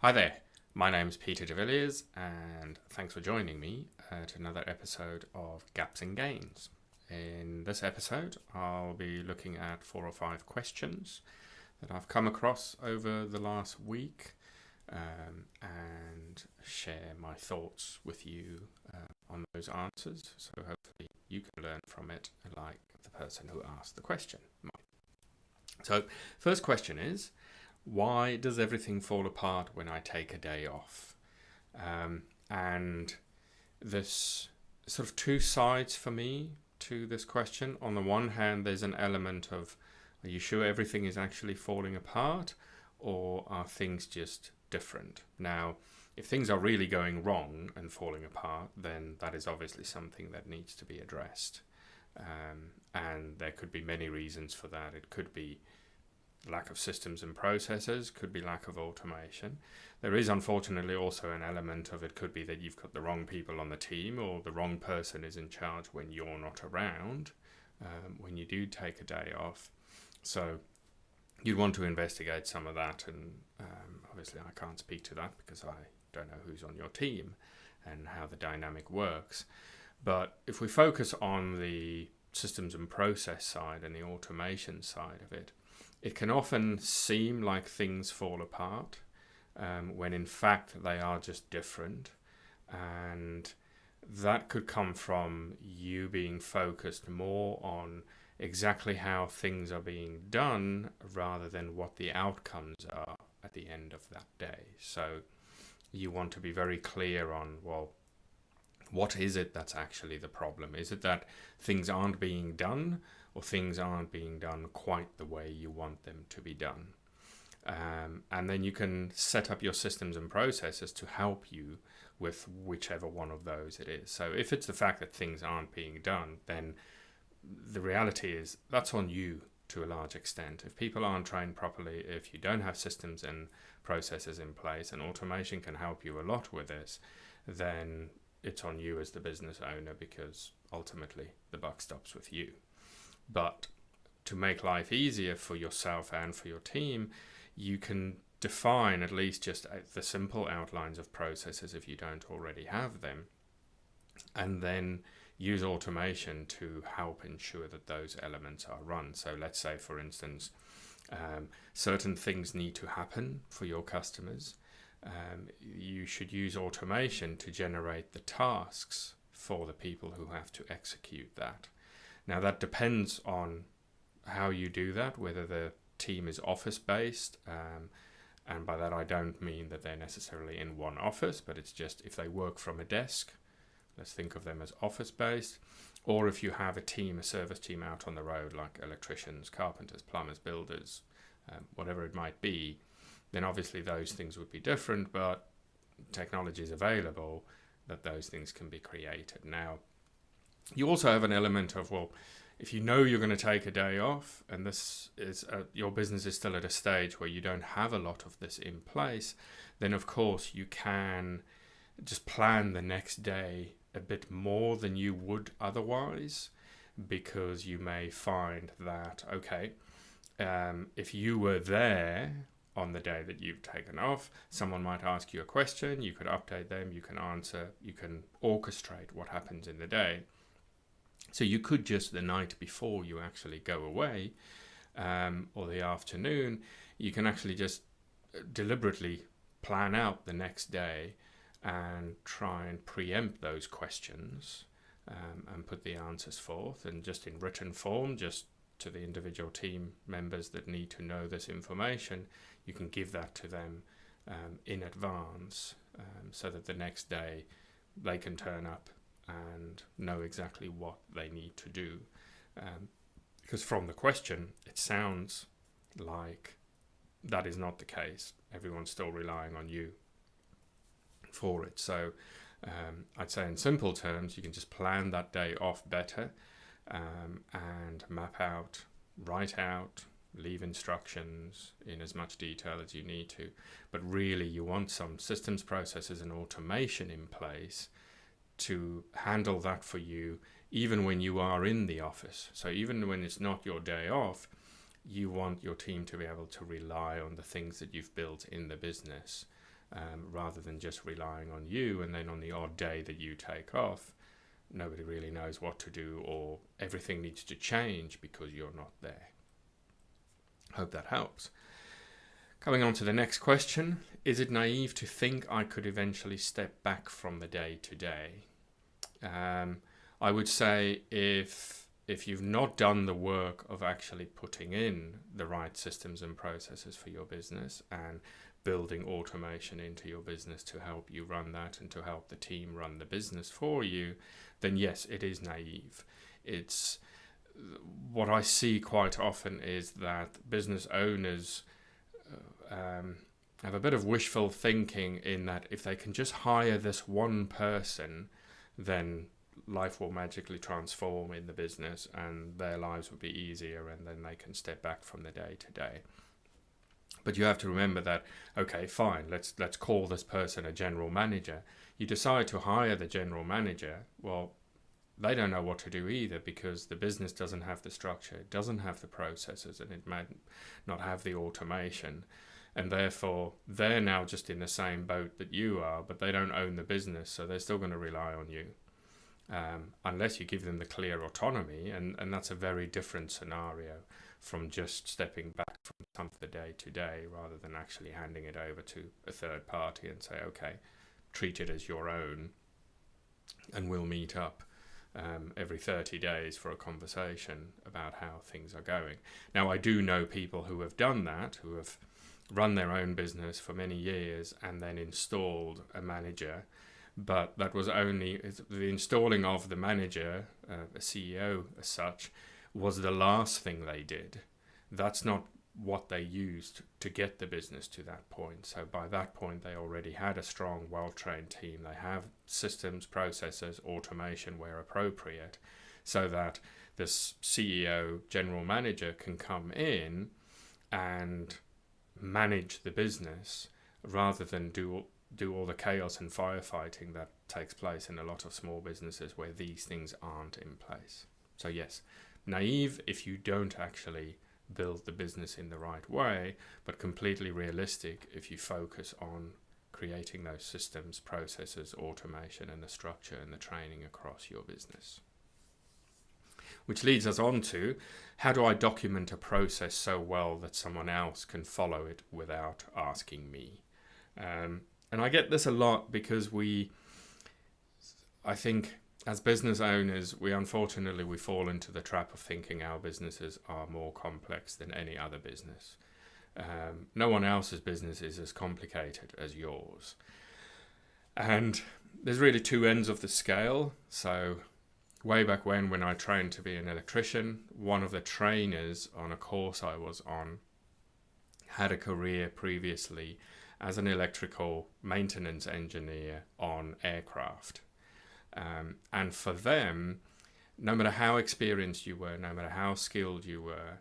Hi there, my name's Peter de Villiers, and thanks for joining me at another episode of Gaps and Gains. In this episode, I'll be looking at 4 or 5 questions that I've come across over the last week and share my thoughts with you on those answers, so hopefully you can learn from it like the person who asked the question might. So, first question is, why does everything fall apart when I take a day off? And there's sort of 2 sides for me to this question. On the one hand, there's an element of, are you sure everything is actually falling apart, or are things just different? Now, if things are really going wrong and falling apart, then that is obviously something that needs to be addressed. And there could be many reasons for that. It could be lack of systems and processes, could be lack of automation. There is unfortunately also an element of it could be that you've got the wrong people on the team, or the wrong person is in charge when you're not around, when you do take a day off. So you'd want to investigate some of that, and obviously I can't speak to that because I don't know who's on your team and how the dynamic works. But if we focus on the systems and process side and the automation side of it, it can often seem like things fall apart when in fact they are just different. And that could come from you being focused more on exactly how things are being done rather than what the outcomes are at the end of that day. So you want to be very clear on, well, what is it that's actually the problem? Is it that things aren't being done, or things aren't being done quite the way you want them to be done? And then you can set up your systems and processes to help you with whichever one of those it is. So if it's the fact that things aren't being done, then the reality is that's on you to a large extent. If people aren't trained properly, if you don't have systems and processes in place, and automation can help you a lot with this, then it's on you as the business owner, because ultimately the buck stops with you. But to make life easier for yourself and for your team, you can define at least just the simple outlines of processes if you don't already have them, and then use automation to help ensure that those elements are run. So let's say, for instance, certain things need to happen for your customers. You should use automation to generate the tasks for the people who have to execute that. Now that depends on how you do that, whether the team is office-based, and by that I don't mean that they're necessarily in one office, but it's just if they work from a desk, let's think of them as office-based, or if you have a team, a service team out on the road, like electricians, carpenters, plumbers, builders, whatever it might be, then obviously those things would be different, but technology is available that those things can be created. Now, you also have an element of, well, if you know you're going to take a day off, and this is your business is still at a stage where you don't have a lot of this in place, then of course you can just plan the next day a bit more than you would otherwise, because you may find that, okay, if you were there on the day that you've taken off, someone might ask you a question, you could update them, you can answer, you can orchestrate what happens in the day. So you could just the night before you actually go away, or the afternoon, you can actually just deliberately plan out the next day and try and preempt those questions, and put the answers forth, and just in written form, just to the individual team members that need to know this information, you can give that to them in advance, so that the next day they can turn up and know exactly what they need to do. Because from the question, it sounds like that is not the case. Everyone's still relying on you for it. So I'd say in simple terms, you can just plan that day off better, and map out, write out, leave instructions in as much detail as you need to. But really you want some systems, processes and automation in place to handle that for you, even when you are in the office. So even when it's not your day off, you want your team to be able to rely on the things that you've built in the business rather than just relying on you, and then on the odd day that you take off, nobody really knows what to do, or everything needs to change because you're not there. Hope that helps. Coming on to the next question, is it naive to think I could eventually step back from the day to day? I would say if you've not done the work of actually putting in the right systems and processes for your business and building automation into your business to help you run that and to help the team run the business for you, then yes, it is naive. It's what I see quite often is that business owners have a bit of wishful thinking in that if they can just hire this one person, then life will magically transform in the business and their lives will be easier, and then they can step back from the day to day. But you have to remember that, okay, fine, let's call this person a general manager. You decide to hire the general manager, well, they don't know what to do either, because the business doesn't have the structure, it doesn't have the processes, and it might not have the automation. And therefore, they're now just in the same boat that you are, but they don't own the business, so they're still going to rely on you. Unless you give them the clear autonomy, and that's a very different scenario from just stepping back from some of the day to day, rather than actually handing it over to a third party and say, okay, treat it as your own, and we'll meet up every 30 days for a conversation about how things are going. Now, I do know people who have done that, who have run their own business for many years and then installed a manager, but that was only the installing of the manager, a CEO as such, was the last thing they did. That's not what they used to get the business to that point. So by that point, they already had a strong, well-trained team. They have systems, processes, automation where appropriate, so that this CEO, general manager, can come in and manage the business rather than do all the chaos and firefighting that takes place in a lot of small businesses where these things aren't in place. So yes, naive if you don't actually build the business in the right way, but completely realistic if you focus on creating those systems, processes, automation, and the structure and the training across your business. Which leads us on to, how do I document a process so well that someone else can follow it without asking me? And I get this a lot because I think as business owners, we fall into the trap of thinking our businesses are more complex than any other business. No one else's business is as complicated as yours. And there's really two ends of the scale. So way back when I trained to be an electrician, one of the trainers on a course I was on had a career previously as an electrical maintenance engineer on aircraft. And for them, no matter how experienced you were, no matter how skilled you were,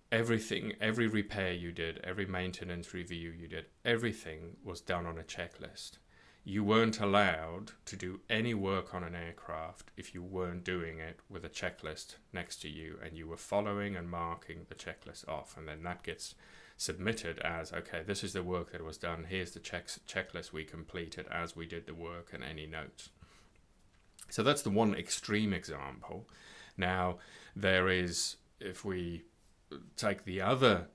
everything, every repair you did, every maintenance review you did, everything was done on a checklist. You weren't allowed to do any work on an aircraft if you weren't doing it with a checklist next to you and you were following and marking the checklist off. And then that gets submitted as, okay, this is the work that was done. Here's the checklist we completed as we did the work, and any notes. So that's the one extreme example. Now, there is, if we take the other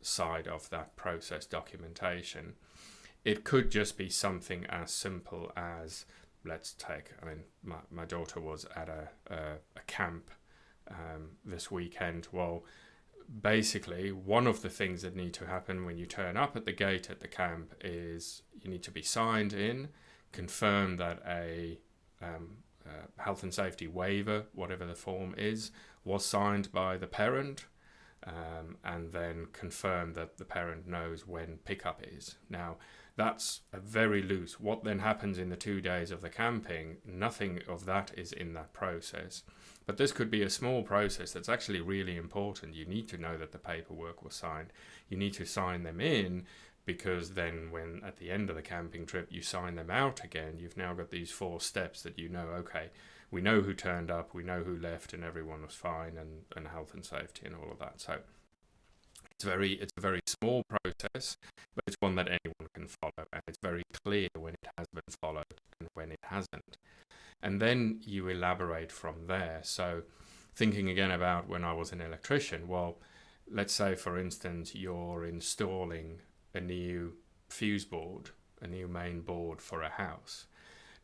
side of that process documentation, it could just be something as simple as, my daughter was at a camp this weekend. Well, basically, one of the things that need to happen when you turn up at the gate at the camp is you need to be signed in, confirm that a health and safety waiver, whatever the form is, was signed by the parent, and then confirm that the parent knows when pickup is. Now, that's a very loose. What then happens in the 2 days of the camping, nothing of that is in that process. But this could be a small process that's actually really important. You need to know that the paperwork was signed. You need to sign them in, because then when at the end of the camping trip you sign them out again, you've now got these 4 steps that you know, okay, we know who turned up, we know who left, and everyone was fine, and health and safety and all of that. So it's a very small process process, but it's one that anyone can follow, and it's very clear when it has been followed and when it hasn't. And then you elaborate from there. So thinking again about when I was an electrician, well, let's say, for instance, you're installing a new fuse board, a new main board for a house.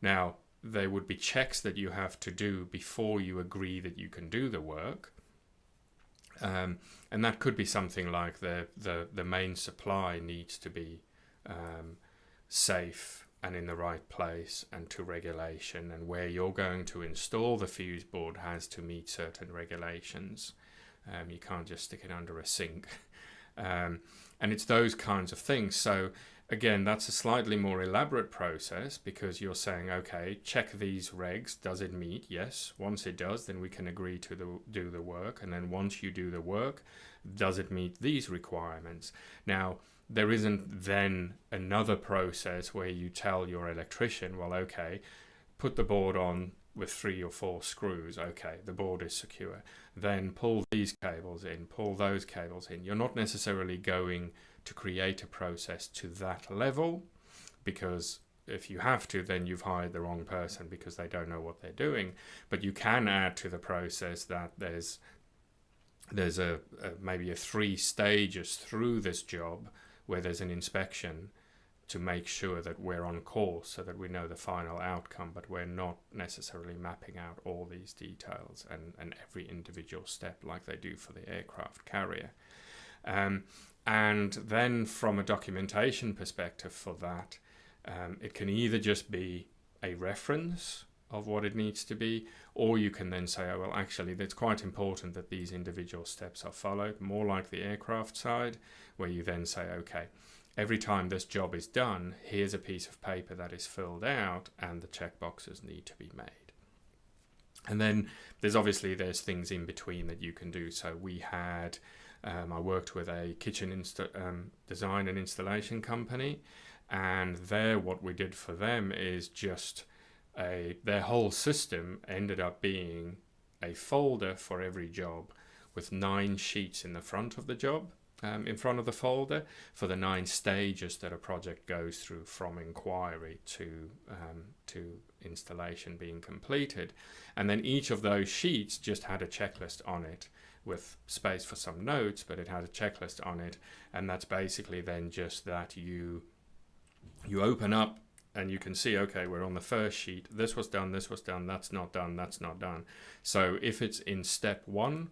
Now, there would be checks that you have to do before you agree that you can do the work. And that could be something like the main supply needs to be safe and in the right place and to regulation, and where you're going to install the fuse board has to meet certain regulations. You can't just stick it under a sink. And it's those kinds of things. So again, that's a slightly more elaborate process, because you're saying, okay, check these regs. Does it meet? Yes. Once it does, then we can agree to do the work. And then once you do the work, does it meet these requirements? Now, there isn't then another process where you tell your electrician, well, okay, put the board on with 3 or 4 screws. Okay, the board is secure. Then pull these cables in, pull those cables in. You're not necessarily going to create a process to that level, because if you have to, then you've hired the wrong person because they don't know what they're doing. But you can add to the process that there's maybe a 3 stages through this job where there's an inspection to make sure that we're on course, so that we know the final outcome, but we're not necessarily mapping out all these details and every individual step like they do for the aircraft carrier. And then from a documentation perspective for that, it can either just be a reference of what it needs to be, or you can then say, oh, well, actually, it's quite important that these individual steps are followed, more like the aircraft side, where you then say, okay, every time this job is done, here's a piece of paper that is filled out, and the checkboxes need to be made. And then there's things in between that you can do. So we had, I worked with a kitchen design and installation company, and there what we did for them is just their whole system ended up being a folder for every job with 9 sheets in the front of the job, in front of the folder, for the 9 stages that a project goes through, from inquiry to installation being completed. And then each of those sheets just had a checklist on it, with space for some notes, but it had a checklist on it. And that's basically then just that you open up and you can see, okay, we're on the first sheet. This was done, that's not done, that's not done. So if it's in step 1,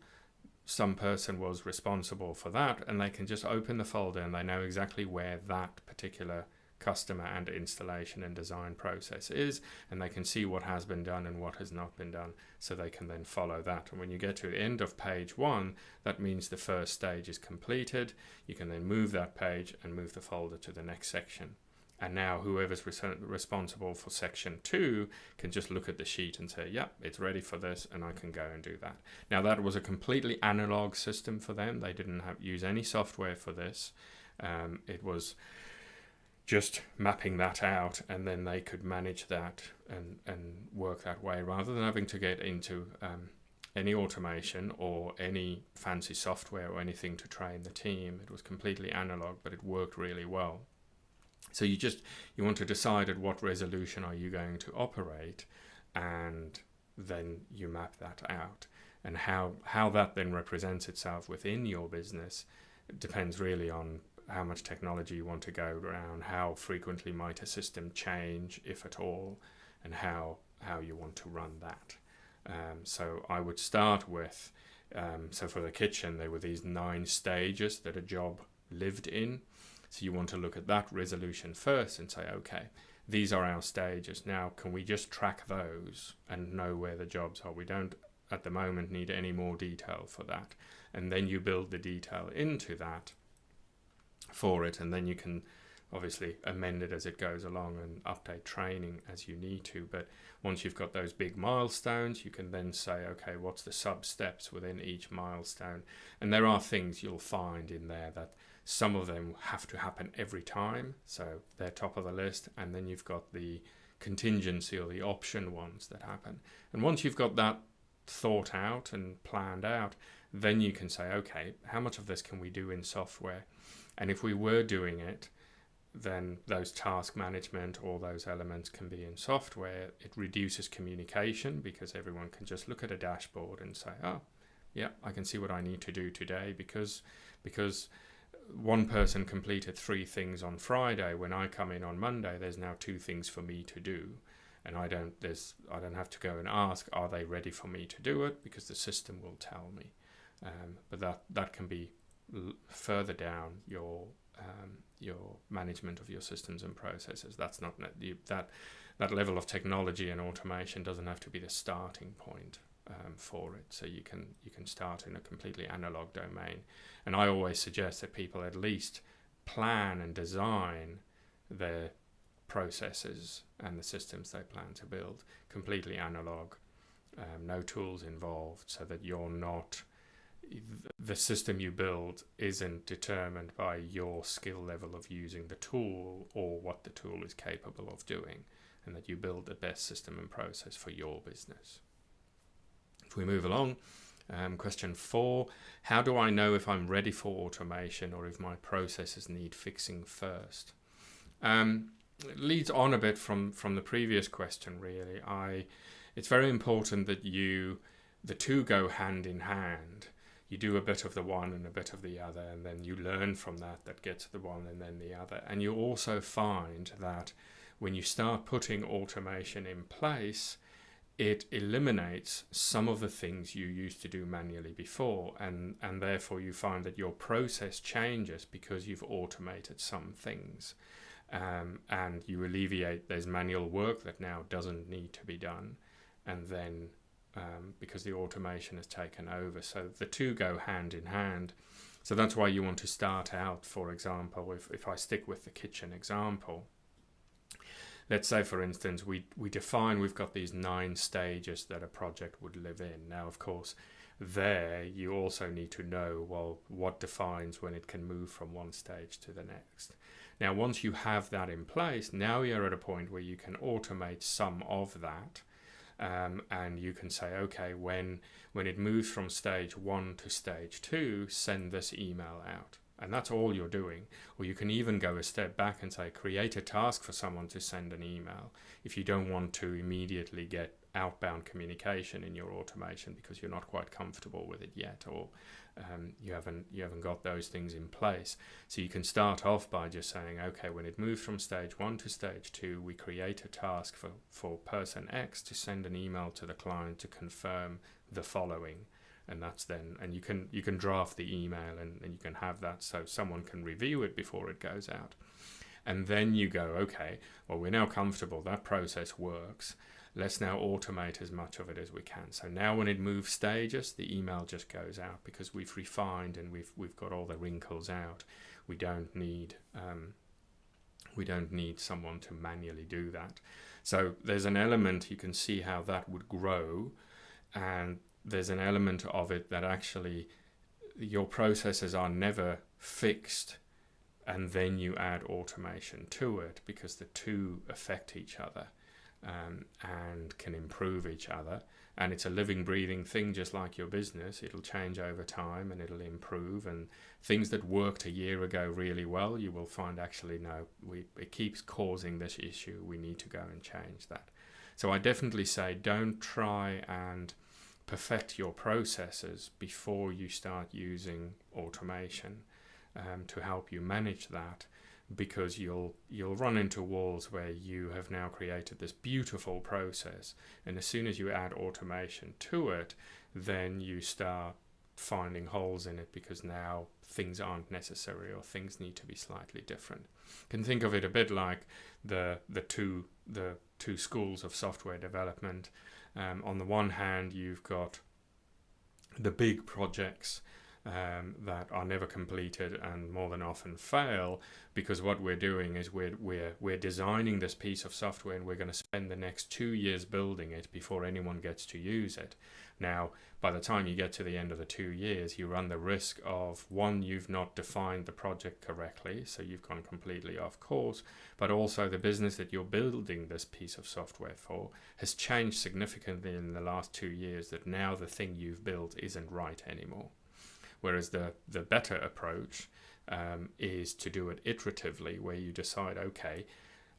some person was responsible for that, and they can just open the folder and they know exactly where that particular customer and installation and design process is, and they can see what has been done and what has not been done, so they can then follow that. And when you get to the end of page 1, that means the first stage is completed. You can then move that page and move the folder to the next section. And now whoever's responsible for section 2 can just look at the sheet and say, yeah, it's ready for this, and I can go and do that. Now, that was a completely analog system for them. They didn't use any software for this. It was just mapping that out, and then they could manage that and work that way, rather than having to get into any automation or any fancy software or anything to train the team. It was completely analog, but it worked really well. So you want to decide at what resolution are you going to operate, and then you map that out. And how that then represents itself within your business depends really on how much technology you want to go around, how frequently might a system change, if at all, and how you want to run that. So I would start with, so for the kitchen, there were these 9 stages that a job lived in. So you want to look at that resolution first and say, okay, these are our stages. Now, can we just track those and know where the jobs are? We don't, at the moment, need any more detail for that. And then you build the detail into that for it, and then you can obviously amend it as it goes along and update training as you need to. But once you've got those big milestones, you can then say, okay, what's the sub-steps within each milestone? And there are things you'll find in there that some of them have to happen every time, so they're top of the list, and then you've got the contingency or the option ones that happen. And once you've got that thought out and planned out, then you can say, okay, how much of this can we do in software? And if we were doing it, then those task management, all those elements can be in software. It reduces communication because everyone can just look at a dashboard and say, oh, yeah, I can see what I need to do today because one person completed 3 things on Friday. When I come in on Monday, there's now 2 things for me to do. And I don't have to go and ask, are they ready for me to do it? Because the system will tell me. But that can be further down your management of your systems and processes. That's not that level of technology and automation doesn't have to be the starting point for it. So you can start in a completely analog domain. And I always suggest that people at least plan and design their processes and the systems they plan to build completely analog, no tools involved, so that the system you build isn't determined by your skill level of using the tool or what the tool is capable of doing, and that you build the best system and process for your business. If we move along, question 4, how do I know if I'm ready for automation or if my processes need fixing first? It leads on a bit from the previous question, really. It's very important that the two go hand in hand. You do a bit of the one and a bit of the other, and then you learn from that gets the one and then the other. And you also find that when you start putting automation in place, it eliminates some of the things you used to do manually before, and therefore you find that your process changes because you've automated some things. And you alleviate there's manual work that now doesn't need to be done, and then because the automation has taken over. So the two go hand in hand. So that's why you want to start out, for example, if I stick with the kitchen example, let's say, for instance, we define we've got these 9 stages that a project would live in. Now, of course, there you also need to know, well, what defines when it can move from one stage to the next. Now, once you have that in place, now you're at a point where you can automate some of that, and you can say, okay, when it moves from stage 1 to stage 2, send this email out. And that's all you're doing. Or you can even go a step back and say, create a task for someone to send an email if you don't want to immediately get outbound communication in your automation because you're not quite comfortable with it yet, or you haven't got those things in place. So you can start off by just saying, okay, when it moves from stage 1 to stage 2, we create a task for person X to send an email to the client to confirm the following. And that's then, and you can draft the email and you can have that so someone can review it before it goes out. And then you go, okay, well, we're now comfortable, that process works. Let's now automate as much of it as we can. So now when it moves stages, the email just goes out because we've refined and we've got all the wrinkles out. We don't need someone to manually do that. So there's an element, you can see how that would grow, and there's an element of it that actually your processes are never fixed and then you add automation to it, because the two affect each other and can improve each other. And it's a living, breathing thing, just like your business. It'll change over time and it'll improve, and things that worked a year ago really well, you will find actually no, it keeps causing this issue. We need to go and change that. So I definitely say don't try and perfect your processes before you start using automation to help you manage that, because you'll run into walls where you have now created this beautiful process, and as soon as you add automation to it, then you start finding holes in it because now things aren't necessary or things need to be slightly different. You can think of it a bit like the two schools of software development. On the one hand, you've got the big projects that are never completed and more than often fail, because what we're doing is we're designing this piece of software and we're going to spend the next 2 years building it before anyone gets to use it. Now, by the time you get to the end of the 2 years, you run the risk of, one, you've not defined the project correctly, so you've gone completely off course, but also the business that you're building this piece of software for has changed significantly in the last 2 years, that now the thing you've built isn't right anymore. Whereas the better approach is to do it iteratively, where you decide, okay,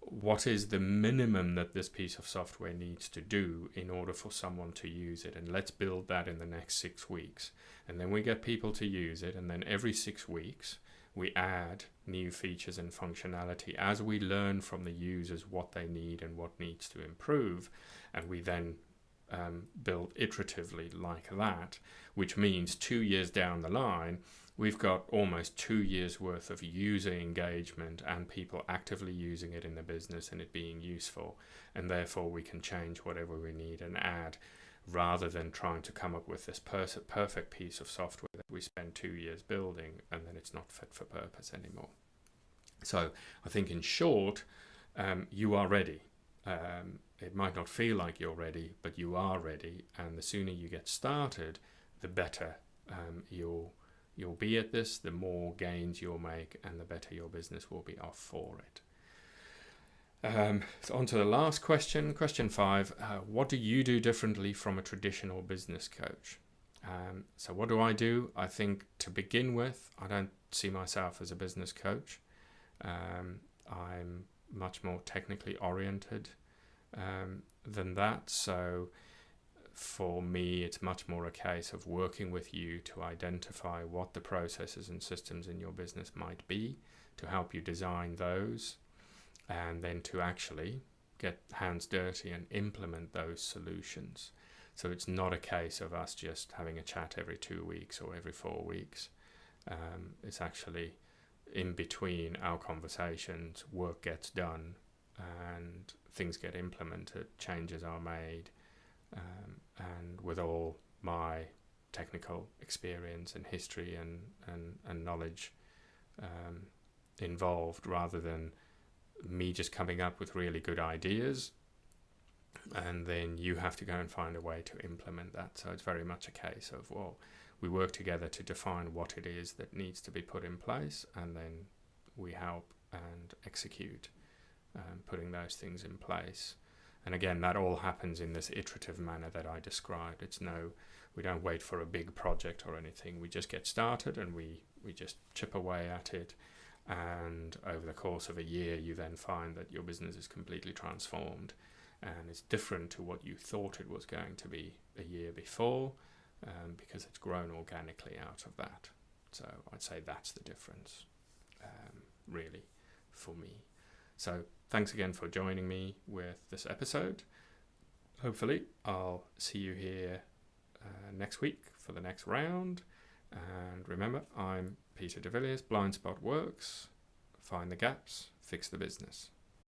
what is the minimum that this piece of software needs to do in order for someone to use it, and let's build that in the next 6 weeks. And then we get people to use it, and then every 6 weeks we add new features and functionality as we learn from the users what they need and what needs to improve, and we then build iteratively like that, which means 2 years down the line we've got almost 2 years worth of user engagement and people actively using it in the business and it being useful, and therefore we can change whatever we need and add, rather than trying to come up with this perfect piece of software that we spend 2 years building and then it's not fit for purpose anymore. So I think in short, you are ready. It might not feel like you're ready, but you are ready, and the sooner you get started, the better you'll be at this, the more gains you'll make, and the better your business will be off for it. So on to the last question, question 5. What do you do differently from a traditional business coach? So what do? I think to begin with, I don't see myself as a business coach. I'm much more technically oriented than that. So for me, it's much more a case of working with you to identify what the processes and systems in your business might be, to help you design those, and then to actually get hands dirty and implement those solutions. So it's not a case of us just having a chat every 2 weeks or every 4 weeks. It's actually in between our conversations, work gets done and things get implemented, changes are made, and with all my technical experience and history and knowledge involved, rather than me just coming up with really good ideas and then you have to go and find a way to implement that. So it's very much a case of, well, we work together to define what it is that needs to be put in place, and then we help and execute putting those things in place. And again, that all happens in this iterative manner that I described. We don't wait for a big project or anything. We just get started and we just chip away at it. And over the course of a year, you then find that your business is completely transformed and it's different to what you thought it was going to be a year before, because it's grown organically out of that. So I'd say that's the difference, really, for me. So thanks again for joining me with this episode. Hopefully I'll see you here next week for the next round. And remember, I'm Peter de Villiers, Blind Spot Works. Find the gaps, fix the business.